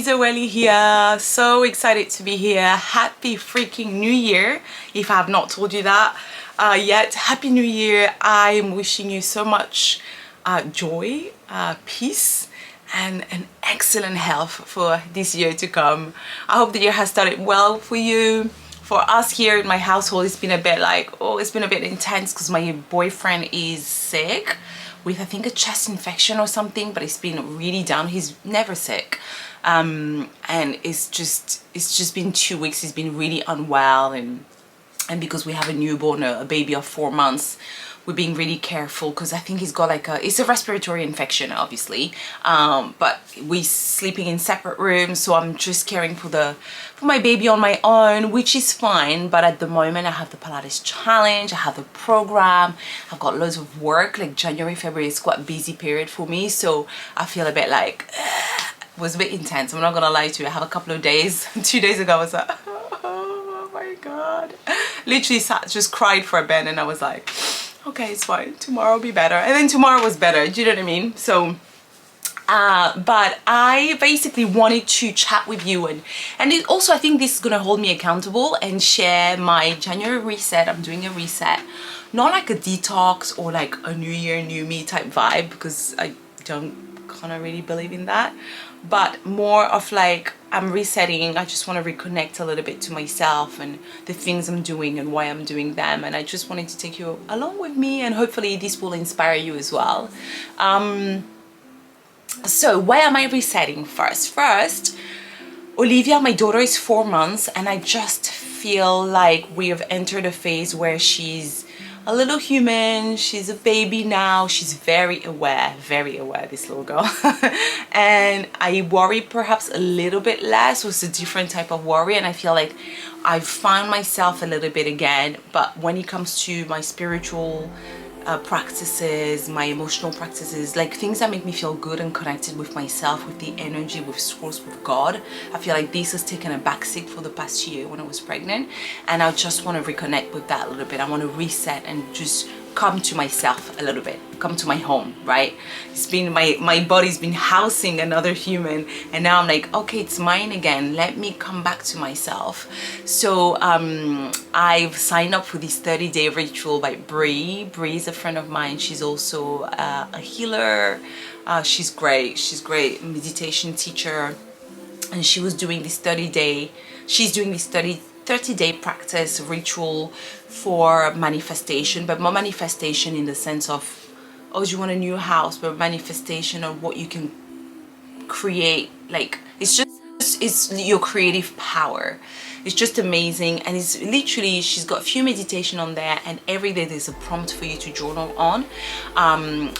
Harissa here. So excited to be here. Happy freaking New Year. If I have not told you that yet, Happy New Year. I'm wishing you so much joy, peace, and an excellent health for this year to come. I hope the year has started well for you. For us here in my household, it's been a bit like, it's been a bit intense because my boyfriend is sick with I think a chest infection or something, but it's been really down. He's never sick, and it's just been 2 weeks. He's been really unwell, and because we have a newborn, a baby of 4 months, we're being really careful because I think he's got like it's a respiratory infection, obviously, but we're sleeping in separate rooms, so I'm just caring for my baby on my own, which is fine. But at the moment I have the Pilates challenge, I have the program, I've got loads of work. Like January, February is quite a busy period for me, so I feel a bit like it was a bit intense. I'm not gonna lie to you. I have a couple of days 2 days ago I was like, oh my god, literally just cried for a bit, and I was like, okay, it's fine, tomorrow will be better. And then tomorrow was better, do you know what I mean? So but I basically wanted to chat with you, and also I think this is gonna hold me accountable and share my January reset. I'm doing a reset, not like a detox or like a new year, new me type vibe, because I don't kind of really believe in that, but more of like I'm resetting. I just want to reconnect a little bit to myself and the things I'm doing and why I'm doing them, and I just wanted to take you along with me, and hopefully this will inspire you as well. So why am I resetting? First, Olivia, my daughter, is 4 months, and I just feel like we have entered a phase where she's a little human. She's a baby now. She's very aware, this little girl. And I worry perhaps a little bit less. So it's a different type of worry, and I feel like I've found myself a little bit again. But when it comes to my spiritual practices, my emotional practices, like things that make me feel good and connected with myself, with the energy, with source, with God, I feel like this has taken a backseat for the past year when I was pregnant, and I just want to reconnect with that a little bit. I want to reset and just come to myself a little bit, come to my home, right? It's been my body's been housing another human, and now I'm like, okay, it's mine again, let me come back to myself. So I've signed up for this 30-day ritual by Bree is a friend of mine. She's also a healer. She's great, meditation teacher, and she was doing this 30-day practice ritual for manifestation, but more manifestation in the sense of, oh, do you want a new house, but manifestation of what you can create. Like it's your creative power. It's just amazing, and it's literally, she's got a few meditation on there, and every day there's a prompt for you to journal on.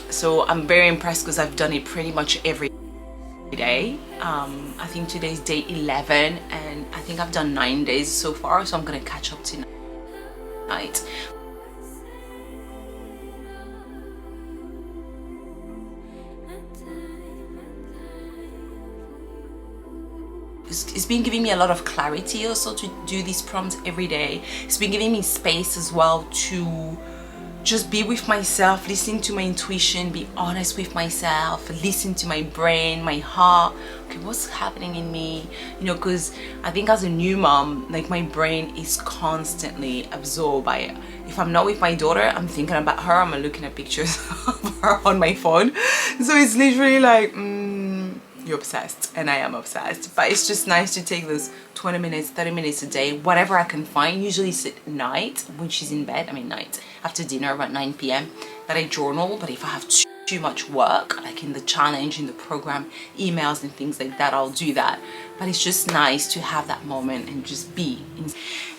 So I'm very impressed because I've done it pretty much every day. I think today's day 11, and I think I've done 9 days so far, so I'm gonna catch up tonight. It's been giving me a lot of clarity also to do these prompts every day. It's been giving me space as well to just be with myself, listening to my intuition, be honest with myself, listen to my brain, my heart. Okay, what's happening in me? You know, because I think as a new mom, like my brain is constantly absorbed by it. If I'm not with my daughter, I'm thinking about her, I'm looking at pictures of her on my phone. So it's literally like, you're obsessed, and I am obsessed. But it's just nice to take those 20 minutes, 30 minutes a day, whatever I can find. Usually it's at night when she's in bed, night, after dinner, about 9 p.m. that I journal. But if I have too much work, like in the challenge, in the program, emails and things like that, I'll do that. But it's just nice to have that moment and just be.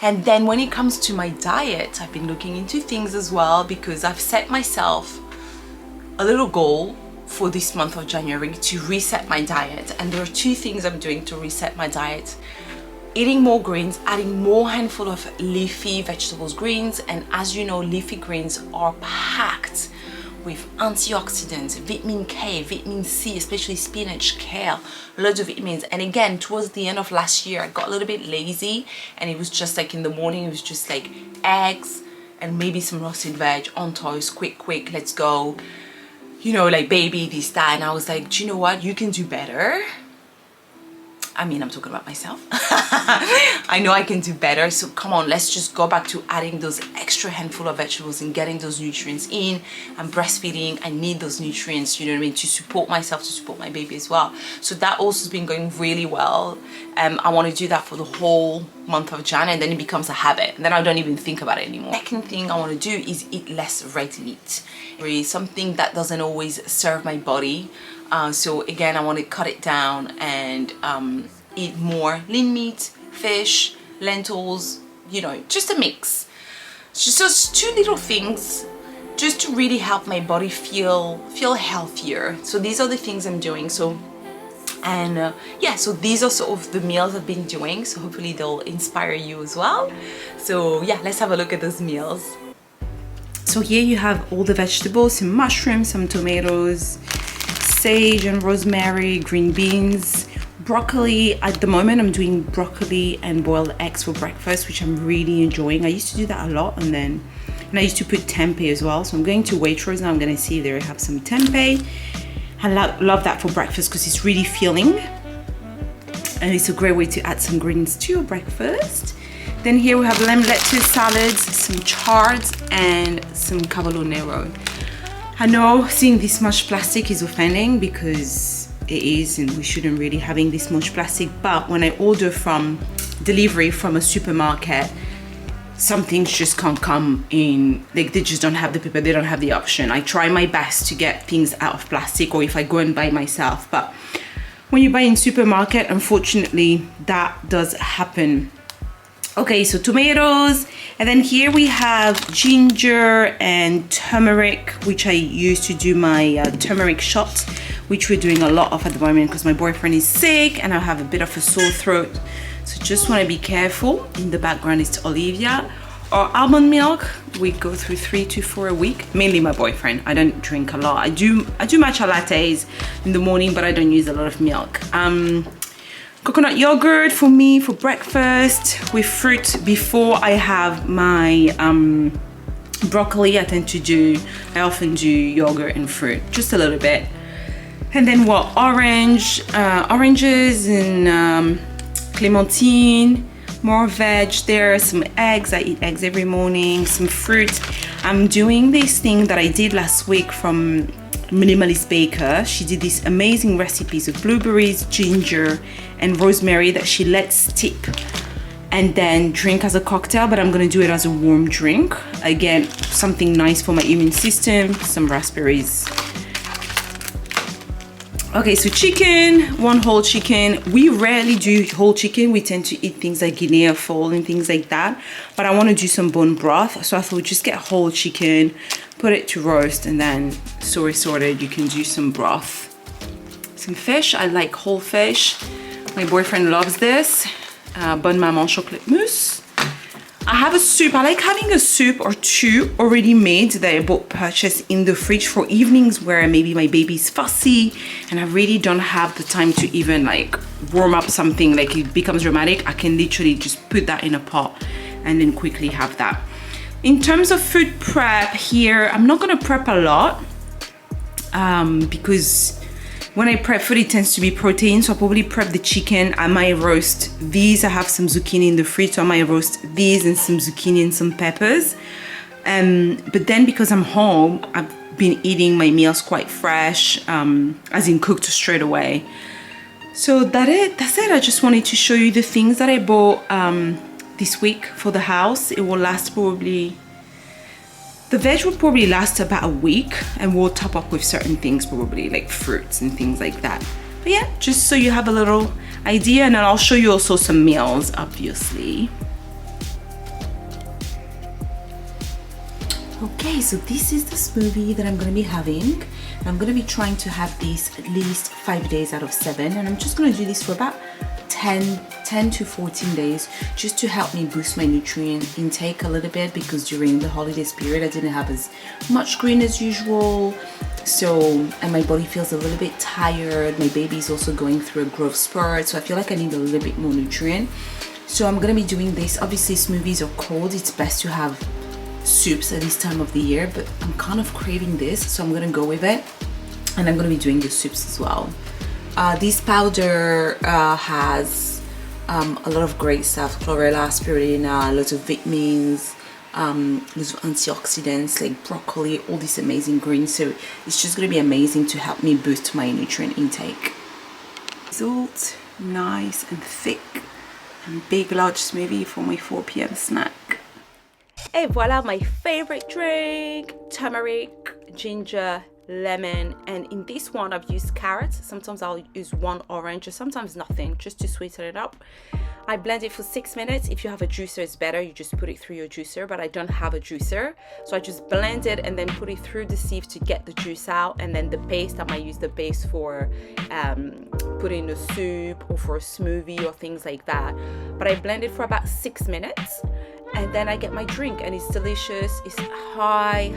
And then when it comes to my diet, I've been looking into things as well, because I've set myself a little goal for this month of January to reset my diet, and there are 2 things I'm doing to reset my diet: eating more greens, adding more handful of leafy vegetables, greens. And as you know, leafy greens are packed with antioxidants, vitamin K, vitamin C, especially spinach, kale, loads of vitamins. And again, towards the end of last year, I got a little bit lazy, and it was just like in the morning, it was just like eggs and maybe some roasted veg on toast, quick, let's go. You know, like baby, this, that. And I was like, do you know what? You can do better. I mean, I'm talking about myself. I know I can do better. So come on, let's just go back to adding those extra handful of vegetables and getting those nutrients in. I'm breastfeeding. I need those nutrients, you know what I mean, to support myself, to support my baby as well. So that also has been going really well. I want to do that for the whole month of Jan, and then it becomes a habit. And then I don't even think about it anymore. Second thing I want to do is eat less red meat. Really something that doesn't always serve my body. So again, I want to cut it down and eat more lean meat, fish, lentils, you know, just a mix. Just two little things just to really help my body feel healthier. So these are the things I'm doing. So and yeah, so these are sort of the meals I've been doing, so hopefully they'll inspire you as well. So yeah, let's have a look at those meals. So here you have all the vegetables, some mushrooms, some tomatoes, sage and rosemary, green beans, broccoli. At the moment I'm doing broccoli and boiled eggs for breakfast, which I'm really enjoying. I used to do that a lot, and I used to put tempeh as well. So I'm going to Waitrose now. I'm going to see if they have some tempeh. I love that for breakfast because it's really filling, and it's a great way to add some greens to your breakfast. Then here we have lamb lettuce salads, some chard, and some cavallo nero. I know seeing this much plastic is offending, because it is, and we shouldn't really having this much plastic, but when I order from delivery from a supermarket, some things just can't come in, like they just don't have the paper, they don't have the option. I try my best to get things out of plastic, or if I go and buy myself, but when you buy in supermarket, unfortunately that does happen. Okay, so tomatoes, and then here we have ginger and turmeric, which I use to do my turmeric shot, which we're doing a lot of at the moment because my boyfriend is sick and I have a bit of a sore throat. So just want to be careful. In the background is Olivia. Or almond milk, we go through 3 to 4 a week. Mainly my boyfriend. I don't drink a lot. I do matcha lattes in the morning, but I don't use a lot of milk. Coconut yogurt for me for breakfast with fruit. Before I have my broccoli, I often do yogurt and fruit, just a little bit. And then what, oranges and clementine, more veg there, some eggs. I eat eggs every morning, some fruit. I'm doing this thing that I did last week from Minimalist Baker. She did these amazing recipes of blueberries, ginger, and rosemary that she lets steep and then drink as a cocktail, but I'm gonna do it as a warm drink. Again, something nice for my immune system, some raspberries. Okay, so chicken, one whole chicken. We rarely do whole chicken. We tend to eat things like Guinea fowl and things like that. But I want to do some bone broth. So I thought just get whole chicken, put it to roast, and then sorted, you can do some broth. Some fish, I like whole fish. My boyfriend loves this. Bonne Maman chocolate mousse. I have a soup. I like having a soup or two already made that I bought purchased in the fridge for evenings where maybe my baby's fussy and I really don't have the time to even like warm up something, like it becomes dramatic. I can literally just put that in a pot and then quickly have that. In terms of food prep here, I'm not gonna prep a lot because when I prep food, it tends to be protein, so I'll probably prep the chicken. I might roast these. I have some zucchini in the fridge, so I might roast these and some zucchini and some peppers. But then because I'm home, I've been eating my meals quite fresh, as in cooked straight away. So that's it. I just wanted to show you the things that I bought this week for the house. It will last probably... The veg will probably last about a week, and we'll top up with certain things, probably like fruits and things like that. But yeah, just so you have a little idea, and then I'll show you also some meals, obviously. Okay, so this is the smoothie that I'm gonna be having. I'm gonna be trying to have this at least 5 days out of 7, and I'm just gonna do this for about 10 to 14 days just to help me boost my nutrient intake a little bit, because during the holidays period I didn't have as much green as usual, and my body feels a little bit tired. My baby is also going through a growth spurt, so I feel like I need a little bit more nutrient. So I'm gonna be doing this. Obviously smoothies are cold, it's best to have soups at this time of the year, but I'm kind of craving this, so I'm gonna go with it, and I'm gonna be doing the soups as well. This powder has a lot of great stuff: chlorella, spirulina, lots of vitamins, lots of antioxidants like broccoli, all these amazing greens. So it's just going to be amazing to help me boost my nutrient intake. Result, nice and thick and big large smoothie for my 4 p.m. snack. Et voila, my favorite drink: turmeric, ginger, lemon, and in this one I've used carrots. Sometimes I'll use 1 orange or sometimes nothing, just to sweeten it up. I blend it for 6 minutes. If you have a juicer, it's better, you just put it through your juicer, but I don't have a juicer, so I just blend it and then put it through the sieve to get the juice out. And then the paste, I might use the paste for putting in a soup or for a smoothie or things like that. But I blend it for about 6 minutes, and then I get my drink, and it's delicious. It's high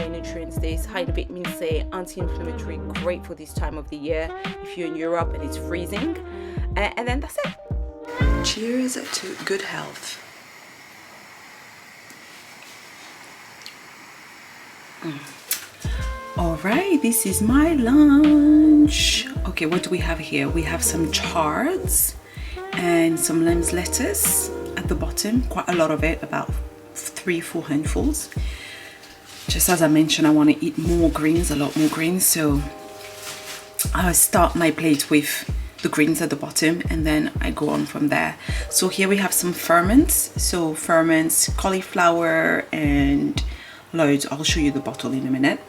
nutrients. There's high in vitamin C, anti-inflammatory, great for this time of the year if you're in Europe and it's freezing. And then that's it. Cheers to good health. All right, this is my lunch. Okay, what do we have here? We have some chards and some lamb's lettuce at the bottom, quite a lot of it, about 3-4 handfuls. Just as I mentioned, I want to eat more greens, a lot more greens, so I start my plate with the greens at the bottom and then I go on from there. So here we have some ferments, cauliflower and loads. I'll show you the bottle in a minute.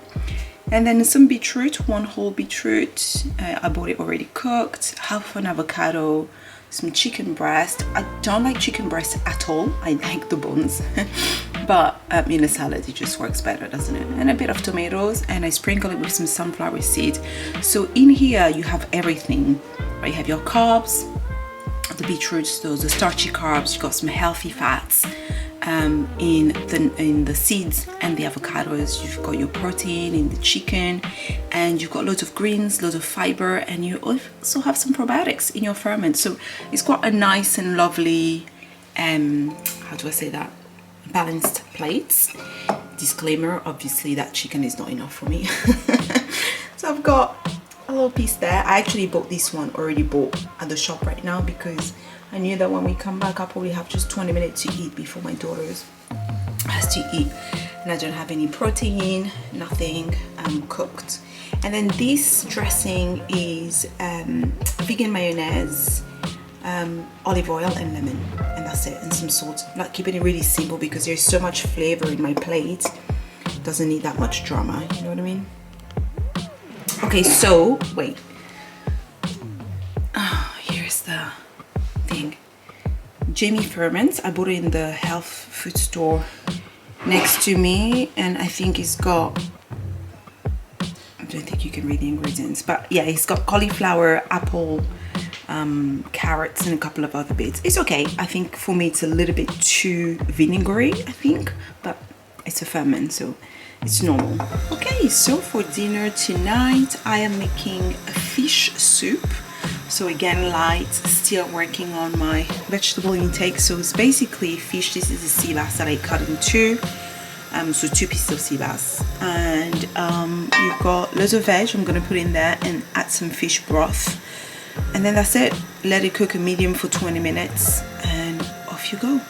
And then some beetroot, 1 whole beetroot. I bought it already cooked. Half an avocado, some chicken breast. I don't like chicken breast at all. I like the bones. But in a salad, it just works better, doesn't it? And a bit of tomatoes, and I sprinkle it with some sunflower seeds. So in here, you have everything, right? You have your carbs, the beetroots, those are starchy carbs. You've got some healthy fats. In the seeds and the avocados, you've got your protein in the chicken, and you've got loads of greens, loads of fiber, and you also have some probiotics in your ferment. So it's quite a nice and lovely, how do I say that, balanced plate. Disclaimer, obviously that chicken is not enough for me. So I've got a little piece there. I actually bought this one already bought at the shop right now because I knew that when we come back I'll probably have just 20 minutes to eat before my daughter's has to eat, and I don't have any protein, nothing cooked. And then this dressing is vegan mayonnaise, olive oil and lemon, and that's it, and some salt. I'm not keeping it really simple because there's so much flavor in my plate, it doesn't need that much drama, you know what I mean? Okay, so wait, here's the thing. Jamie ferments, I bought it in the health food store next to me, and I think it's got, I don't think you can read the ingredients, but yeah, it's got cauliflower, apple, carrots and a couple of other bits. It's okay. I think for me it's a little bit too vinegary, I think, but it's a ferment, so it's normal. Okay, so for dinner tonight I am making a fish soup. So again, light, still working on my vegetable intake. So it's basically fish. This is a sea bass that I cut in 2, so 2 pieces of sea bass, and you've got loads of veg I'm gonna put in there and add some fish broth, and then that's it. Let it cook a medium for 20 minutes and off you go.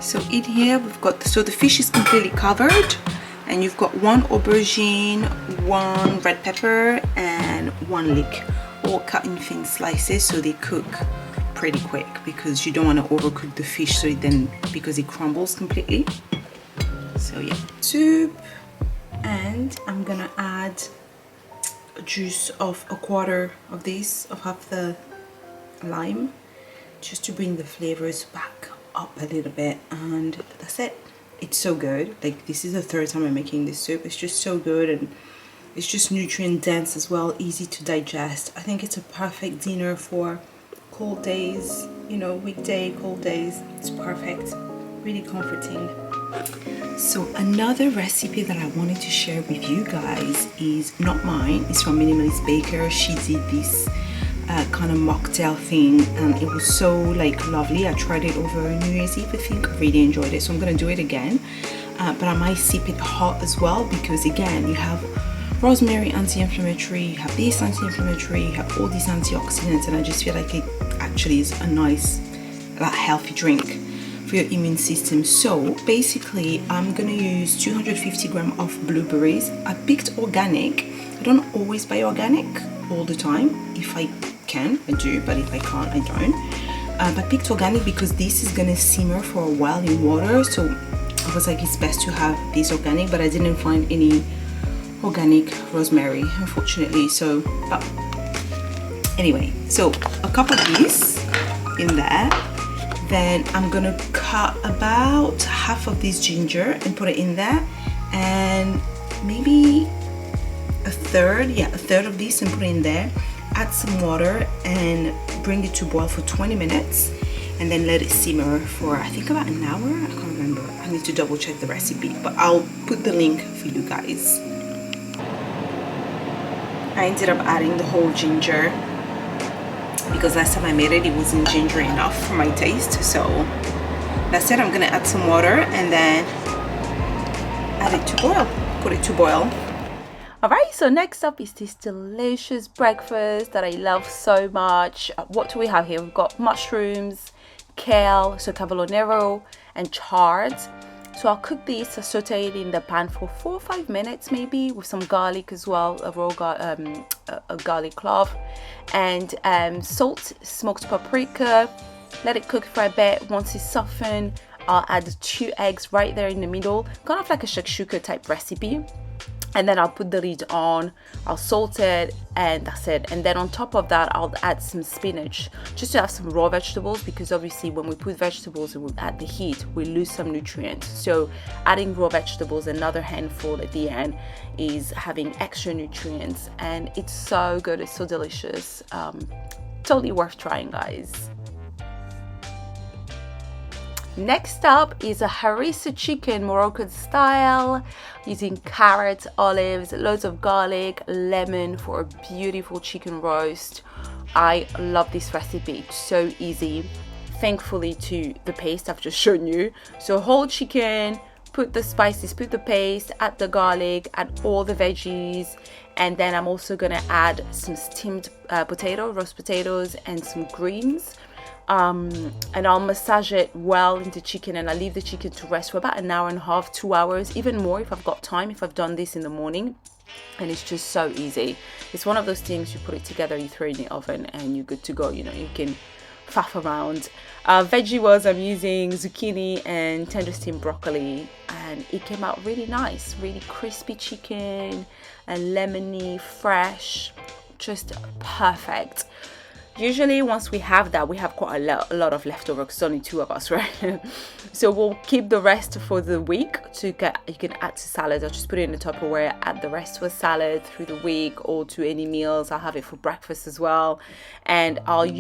So in here we've got, so the fish is completely covered, and you've got 1 aubergine, 1 red pepper and 1 leek, all cut in thin slices so they cook pretty quick, because you don't want to overcook the fish so it then, because it crumbles completely. So yeah, soup, and I'm gonna add a juice of 1/4 of this, of half the lime, just to bring the flavors back up a little bit, and that's it. It's so good. Like, this is the 3rd time I'm making this soup. It's just so good, and it's just nutrient dense as well, easy to digest. I think it's a perfect dinner for cold days, you know, weekday cold days. It's perfect, really comforting. So another recipe that I wanted to share with you guys is not mine, it's from Minimalist Baker. She did this kind of mocktail thing, and it was so like lovely. I tried it over New Year's Eve, I think. I really enjoyed it, so I'm gonna do it again, but I might sip it hot as well, because again, you have rosemary anti-inflammatory, you have this anti-inflammatory, you have all these antioxidants, and I just feel like it actually is a nice, healthy drink for your immune system. So basically I'm gonna use 250 grams of blueberries. I picked organic. I don't always buy organic all the time. If I can, I do, but if I can't, I don't. I picked organic because this is gonna simmer for a while in water, so I was like, it's best to have this organic, but I didn't find any organic rosemary, unfortunately. So anyway, so a cup of this in there. Then I'm gonna cut about half of this ginger and put it in there, and maybe a third of this, and put it in there. Add some water and bring it to boil for 20 minutes, and then let it simmer for I think about an hour. I can't remember. I need to double check the recipe, but I'll put the link for you guys. I ended up adding the whole ginger because last time I made it, it wasn't ginger enough for my taste. So that's it. I'm gonna add some water and then add it to boil. Put it to boil. Alright, so next up is this delicious breakfast that I love so much. What do we have here? We've got mushrooms, kale, so cavolo nero, and chard. So I'll cook this, saute it in the pan for 4 or 5 minutes maybe, with some garlic as well, a garlic clove, and salt, smoked paprika. Let it cook for a bit. Once it's softened, I'll add 2 eggs right there in the middle, kind of like a shakshuka type recipe. And then I'll put the lid on, I'll salt it, and that's it. And then on top of that, I'll add some spinach, just to have some raw vegetables, because obviously when we put vegetables and we add the heat, we lose some nutrients. So adding raw vegetables, another handful at the end, is having extra nutrients, and it's so good, it's so delicious. Totally worth trying, guys. Next up is a harissa chicken, Moroccan style, using carrots, olives, loads of garlic, lemon for a beautiful chicken roast. I love this recipe, it's so easy, thankfully to the paste I've just shown you. So whole chicken, put the spices, put the paste, add the garlic, add all the veggies, and then I'm also gonna add some steamed roast potatoes, and some greens. And I'll massage it well into chicken, and I leave the chicken to rest for about 1.5 hours, 2 hours, even more if I've got time, if I've done this in the morning. And it's just so easy. It's one of those things, you put it together, you throw it in the oven, and you're good to go. You know, you can faff around. Veggie was, I'm using zucchini and tender steamed broccoli, and it came out really nice, really crispy chicken, and lemony, fresh, just perfect. Usually once we have that, we have quite a lot of leftover, because only 2 of us, right? So we'll keep the rest for the week. You can add to salad. I'll just put it in the Tupperware, add the rest for salad through the week, or to any meals. I'll have it for breakfast as well. And I'll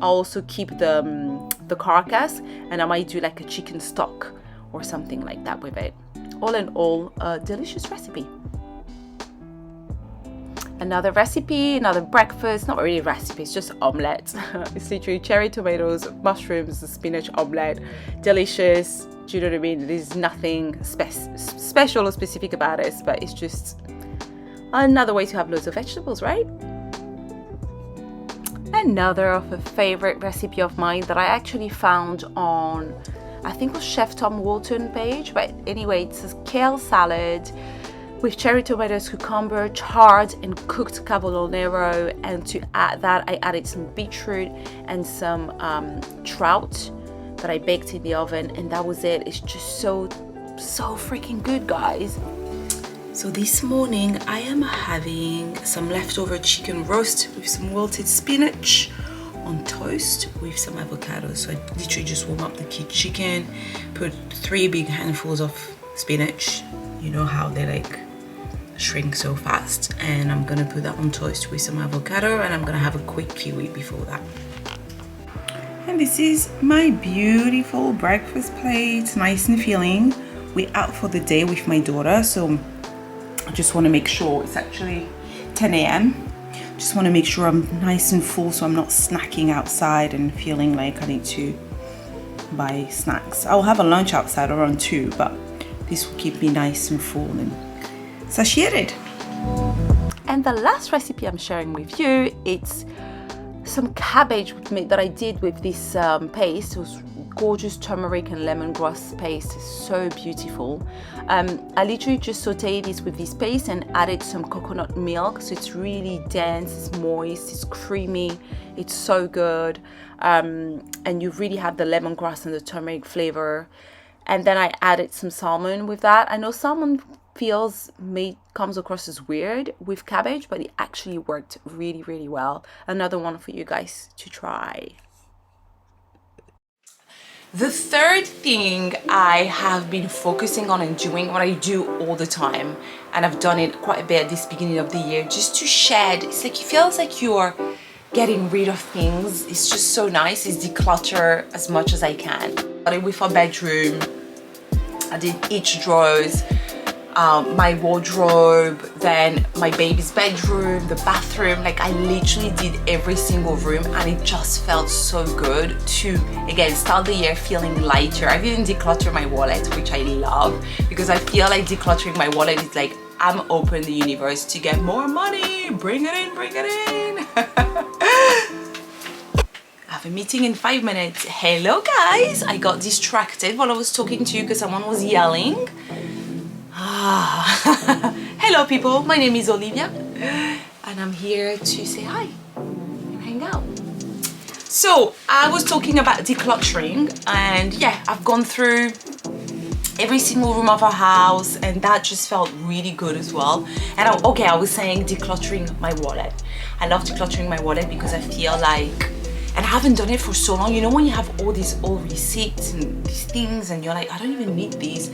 also keep the carcass, and I might do like a chicken stock or something like that with it. All in all, a delicious recipe. Another recipe, another breakfast, not really a recipe, it's just omelette. It's literally cherry tomatoes, mushrooms, spinach omelette. Delicious, do you know what I mean? There's nothing special or specific about it, but it's just another way to have loads of vegetables, right? Another of a favorite recipe of mine that I actually found on, I think it was Chef Tom Walton page, but anyway, it's a kale salad with cherry tomatoes, cucumber, chard, and cooked cavolo nero. And to add that, I added some beetroot and some trout that I baked in the oven, and that was it. It's just so freaking good, guys. So this morning I am having some leftover chicken roast with some wilted spinach on toast with some avocado. So I literally just warm up the chicken, put 3 big handfuls of spinach. You know how they like shrink so fast, and I'm gonna put that on toast with some avocado, and I'm gonna have a quick kiwi before that. And this is my beautiful breakfast plate, nice and filling. We're out for the day with my daughter, so I just want to make sure it's actually 10 a.m. Just want to make sure I'm nice and full, so I'm not snacking outside and feeling like I need to buy snacks. I'll have a lunch outside around 2, but this will keep me nice and full and satiated. And the last recipe I'm sharing with you, it's some cabbage that I did with this paste. It was gorgeous turmeric and lemongrass paste. It's so beautiful. I literally just sauteed this with this paste and added some coconut milk, so it's really dense, it's moist, it's creamy, it's so good. And you really have the lemongrass and the turmeric flavor. And then I added some salmon with that. I know salmon comes across as weird with cabbage, but it actually worked really, really well. Another one for you guys to try. The third thing I have been focusing on and doing, what I do all the time, and I've done it quite a bit this beginning of the year, just to shed. It's like, it feels like you're getting rid of things. It's just so nice. It's declutter as much as I can. Started with our bedroom. I did each drawers, my wardrobe, then my baby's bedroom, the bathroom. Like, I literally did every single room, and it just felt so good to, again, start the year feeling lighter. I've even decluttered my wallet, which I love, because I feel like decluttering my wallet is like, I'm open the universe to get more money. Bring it in, bring it in. I have a meeting in 5 minutes. Hello guys, I got distracted while I was talking to you because someone was yelling. Hello people, my name is Olivia and I'm here to say hi and hang out. So I was talking about decluttering, and yeah, I've gone through every single room of our house, and that just felt really good as well. And I was saying decluttering my wallet. I love decluttering my wallet because I feel like, and I haven't done it for so long, you know, when you have all these old receipts and these things and you're like, I don't even need these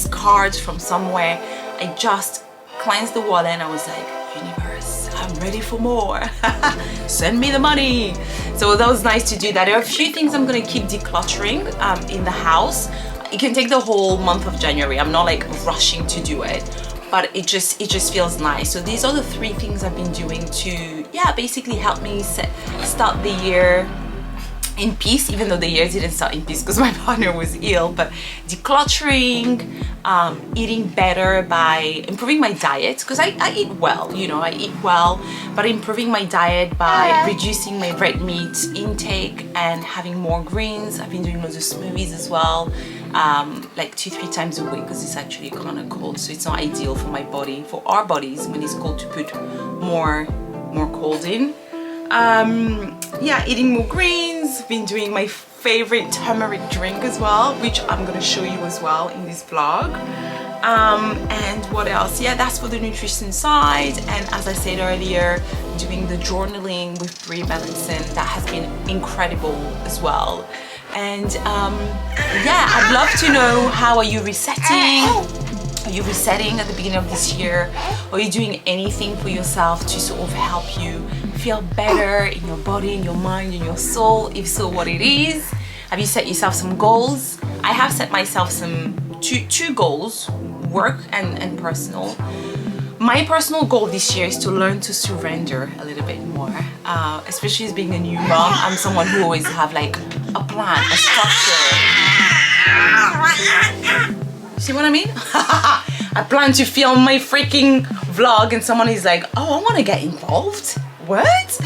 cards from somewhere. I just cleansed the wallet and I was like, universe, I'm ready for more. Send me the money. So that was nice to do that. There are a few things I'm gonna keep decluttering in the house. It can take the whole month of January. I'm not like rushing to do it, but it just feels nice. So these are the 3 things I've been doing to, yeah, basically help me start the year in peace, even though the year didn't start in peace because my partner was ill. But decluttering, eating better by improving my diet, because I eat well, you know, I eat well, but improving my diet by reducing my red meat intake and having more greens. I've been doing loads of smoothies as well, like 2-3 times a week, because it's actually kind of cold, so it's not ideal for my body, for our bodies when it's cold, to put more cold in. Yeah, eating more greens. Been doing my favorite turmeric drink as well, which I'm gonna show you as well in this vlog. And what else? Yeah, that's for the nutrition side. And as I said earlier, doing the journaling with Bree Melanson, that has been incredible as well. And yeah, I'd love to know, how are you resetting? Are you resetting at the beginning of this year? Are you doing anything for yourself to sort of help you feel better in your body, in your mind, in your soul? If so, what it is? Have you set yourself some goals? I have set myself some two goals, work and personal. My personal goal this year is to learn to surrender a little bit more, especially as being a new mom. I'm someone who always have like a plan, a structure. See what I mean? I plan to film my freaking vlog and someone is like, oh, I want to get involved. What?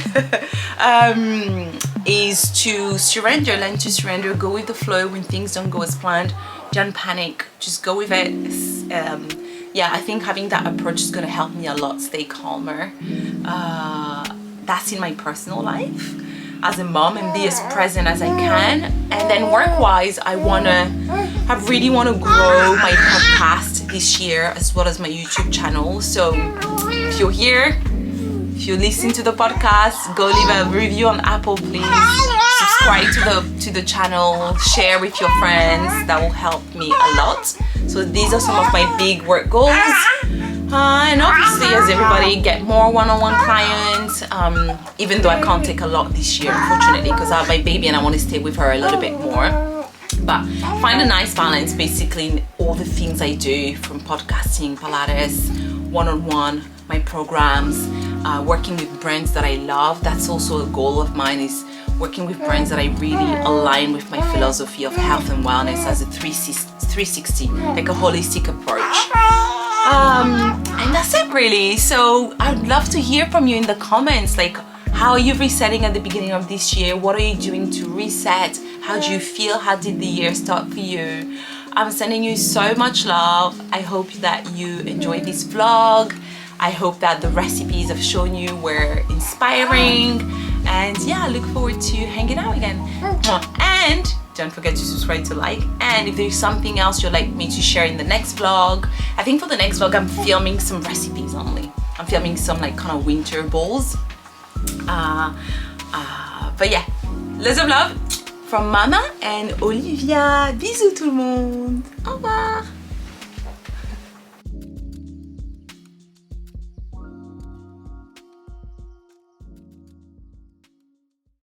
Is to surrender, learn to surrender, go with the flow when things don't go as planned. Don't panic, just go with it. Yeah, I think having that approach is going to help me a lot stay calmer. That's in my personal life as a mom, and be as present as I can. And then work-wise, I really want to grow my podcast this year, as well as my YouTube channel. So if you're here, if you listen to the podcast, go leave a review on Apple, please. Subscribe to the channel, share with your friends. That will help me a lot. So these are some of my big work goals. And obviously, as everybody, get more one-on-one clients, even though I can't take a lot this year, unfortunately, because I have my baby and I want to stay with her a little bit more. But find a nice balance basically in all the things I do, from podcasting, Pilates, one-on-one, my programs, working with brands that I love. That's also a goal of mine, is working with brands that I really align with my philosophy of health and wellness as a 360, like a holistic approach. And that's it really. So I'd love to hear from you in the comments, like how are you resetting at the beginning of this year? What are you doing to reset? How do you feel? How did the year start for you? I'm sending you so much love. I hope that you enjoyed this vlog. I hope that the recipes I've shown you were inspiring. And yeah, I look forward to hanging out again. And don't forget to subscribe, to like, and if there's something else you'd like me to share in the next vlog. I think for the next vlog I'm filming some recipes only. I'm filming some like kind of winter bowls. But yeah, lots of love from Mama and Olivia. Bisous tout le monde. Au revoir.